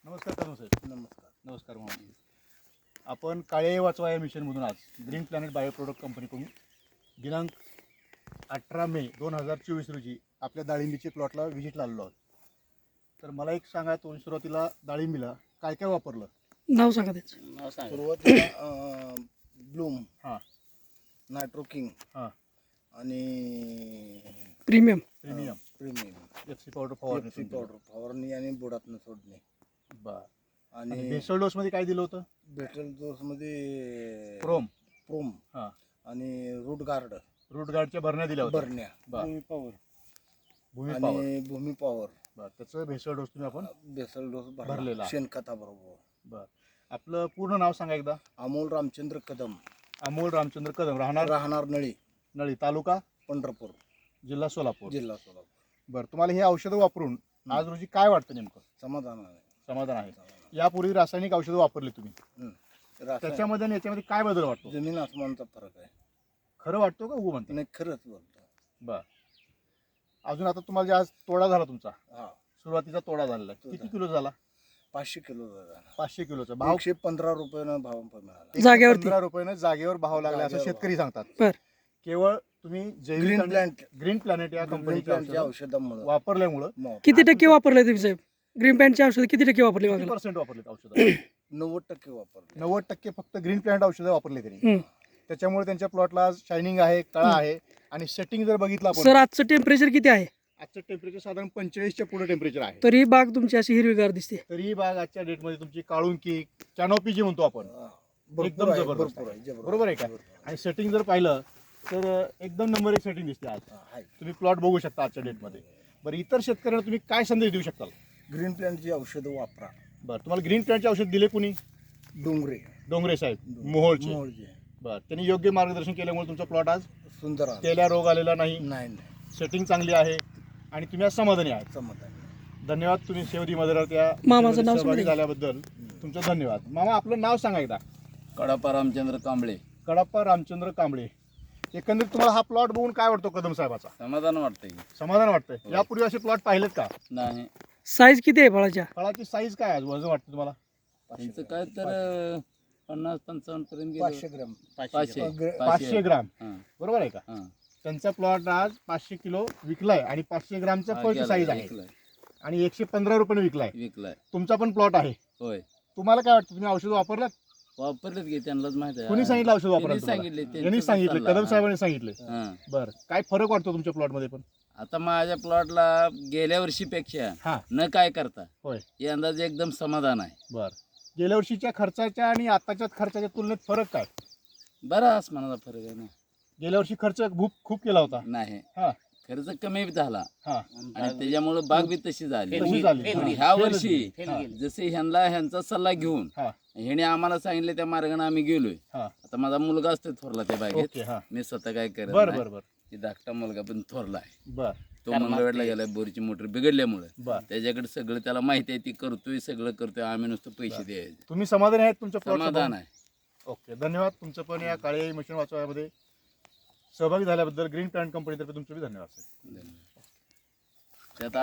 नमस्कार कदम साहेब. नमस्कार. नमस्कार मामा. आपण काळे वाचवा या मिशनमधून आज ग्रीन प्लॅनेट बायो प्रोडक्ट कंपनीकडून दिनांक 18 मे 2024 रोजी आपल्या डाळिंबीच्या प्लॉटला व्हिजिटला आलेलो आहोत. तर मला एक सांगा, तुम्ही सुरुवातीला डाळिंबीला काय काय वापरलं? नाव सांगा त्याचं. नाव सांगा. सुरुवातीला ब्लूम, हां नायट्रो किंग हां premium premium premium, FC powder Pepsi powder फवारणी आणि बुडातनं सोडणे. बरं. आणि आणि बेसल डोसमध्ये काय दिलं होतं? बेटल डोस मध्ये प्रोम प्रोम हां आणि रूट गार्ड रूट गार्डच्या भरण्या दिल्या होत्या. बरण्या, बरं. पॉवर भूमी पॉवर. आणि भूमी पॉवर बरं, त्याचं भेसळ डोस तुम्ही आपण बेसल डोस भरलेला. शेणखताबरोबर. बरं. आपलं पूर्ण नाव सांगा एकदा. अमोल रामचंद्र कदम, अमोल रामचंद्र कदम, राहणार नळी, नळी, तालुका पंढरपूर, जिल्हा सोलापूर. जिल्हा सोलापूर. बरं, तुम्हाला हे औषधं वापरून आज रोजी काय वाटतं? नेमकं समाधान आहे. समाधान आहे. यापूर्वी रासायनिक औषधं वापरली तुम्ही, रासायनिक- त्याच्यामध्ये आणि याच्यामध्ये काय बदल वाटतो? जमीन आसमानचा फरक आहे. खरं वाटतो का उगू म्हणतो? नाही, खरंच बोलतो. बरं. अजून आता तुम्हाला जे आज तोडा झाला तुमचा, हा, सुरुवातीचा तोडा झालेला आहे, किती किलो झाला? 500 किलो झाला. 500 किलोचा भाव. 115 रुपयानं भाव मिळाला. जागेवरती. 15 रुपयानं जागेवर भाव लागला असं जागेवर शेतकरी सांगतात. बर. केवळ तुम्ही ग्रीन प्लॅन्ट ग्रीन प्लॅनेट या कंपनीच्या औषधामुळे वापरल्यामुळं किती टक्के वापरले तुम्ही साहेब? ग्रीन पॅन्टची औषध किती टक्के वापरली किती बघा? पर्सेंट वापरलेत औषधं? 90% वापरले. 90% फक्त ग्रीन प्लॅनेट औषधं वापरले त्यांनी. हम्म. त्याच्यामुळे त्यांच्या प्लॉटला आज शायनिंग आहे, कळा आहे. आणि सेटिंग जर बघितलं आपण, सर आजचं टेम्परेचर किती आहे? आजचं टेम्परेचर साधारण 45च्या पुढे टेम्परेचर आहे. तरी बाग तुमची अशी हिरवीगार दिसते. तरी ही बाग आजच्या डेटमध्ये तुमची काळुंकी, कॅनोपी जी म्हणतो आपण, भरपूर एकदम आहे, जबरदस्त भरपूर आहे. आहे, जबरदस्त. बरोबर आहे का? आणि सेटिंग जर पाहिलं तर एकदम नंबर 1 सेटिंग दिसते आज. आहे. तुम्ही प्लॉट बघू शकता आजच्या डेटमध्ये. बरं, इतर शेतकऱ्यांना तुम्ही काय संदेश देऊ शकताल? ग्रीन प्लॅन्टची औषधं वापरा. बरं, तुम्हाला ग्रीन प्लॅनचे औषध दिले कुणी? डोंगरे साहेब, मोहोळचे. मोहोळचे. बरं, त्यांनी योग्य मार्गदर्शन केल्यामुळे तुमचा प्लॉट आज सुंदर आहे. तेल्या रोग आलेला नाही, नाही, सेटिंग चांगली आहे आणि तुम्ही आज समाधानी आहात. समाधान. धन्यवाद. तुम्ही शेवदी मदर त्या मामाचं नाव सहभागी सांगा. झाल्याबद्दल तुमचं धन्यवाद. मामा, आपलं नाव सांगा एकदा. कडापा रामचंद्र कांबळे. कडाप्पा रामचंद्र कांबळे. एकंदरीत तुम्हाला हा प्लॉट बघून काय वाटतो कदम साहेबाचा? समाधान वाटतंय की समाधान वाटतंय. यापूर्वी असे प्लॉट पाहिलेत का? नाही? साईज किती आहे फळाच्या? फळाची साईज काय आहे, वजन वाटतं तुम्हाला? त्यांचं काय तर 50-55 पर्यंत गेलं. 500 ग्रॅम. 500 ग्राम. हां, बरोबर आहे का? हां. त्यांचा प्लॉट आज 500 किलो विकलाय आणि 500 ग्रामचा हा, फळची गेला, साईज आहे विकलाय. आणि 115 रुपये विकलाय. विकलाय. तुमचा पण प्लॉट आहे. होय, तुम्हाला काय वाटतं? तुम्ही औषध वापरलात? वापरलेत की त्यांनाच माहित आहे. कोणी सांगितलं औषध त्यांनी वापरायला? सांगितले, यांनी त्यांचा सांगितलं, सल्ला. कदम साहेबांनी सांगितले. हां. बरं, काय फरक वाटतो तुमच्या प्लॉट मध्ये पण? आता माझ्या प्लॉटला गेल्या वर्षीपेक्षा हा. न काय करता होय. हे अंदाजे एकदम समाधान आहे. बरं, गेल्या वर्षीच्या खर्चाच्या आणि आताच्या खर्चाच्या तुलनेत फरक काय? बरा आसमानाचा फरक आहे ना. गेल्या वर्षी खर्च खूप केला होता. नाही, हा खर्च कमी झाला हा आणि त्याच्यामुळे बाग बी तशी झाली. तशी झाली. आणि हा. ह्या फेल वर्षी गेली. जसे ह्यांचा सल्ला घेऊन हा ह्याने आम्हाला सांगितले त्या मार्गाने आम्ही गेलोय. हा. आता माझा मुलगा असतो थोरला त्या बागेत. ओके. हा. मी स्वतः काय करत बरं नाही. बरं बरं ती धाकटा मुलगा पण थोरला आहे. बरं तो मंगळवेढला गेलाय बोरीची मोटर बिघडल्यामुळे. बरं. त्याच्याकडे सगळं त्याला माहिती आहे, ती करतोय, सगळं करतोय. आम्ही नुसतं पैसे द्यायचे. तुम्ही समाधानी आहेत तुमच्या समाधान प्लॉट? आहे. ओके, धन्यवाद. तुमचं पण या काळे मशीन वाचवायमध्ये सहभागी झाल्याबद्दल ग्रीन प्लॅनेट कंपनीतर्फे तुमचे धन्यवाद. धन्यवाद. त्यात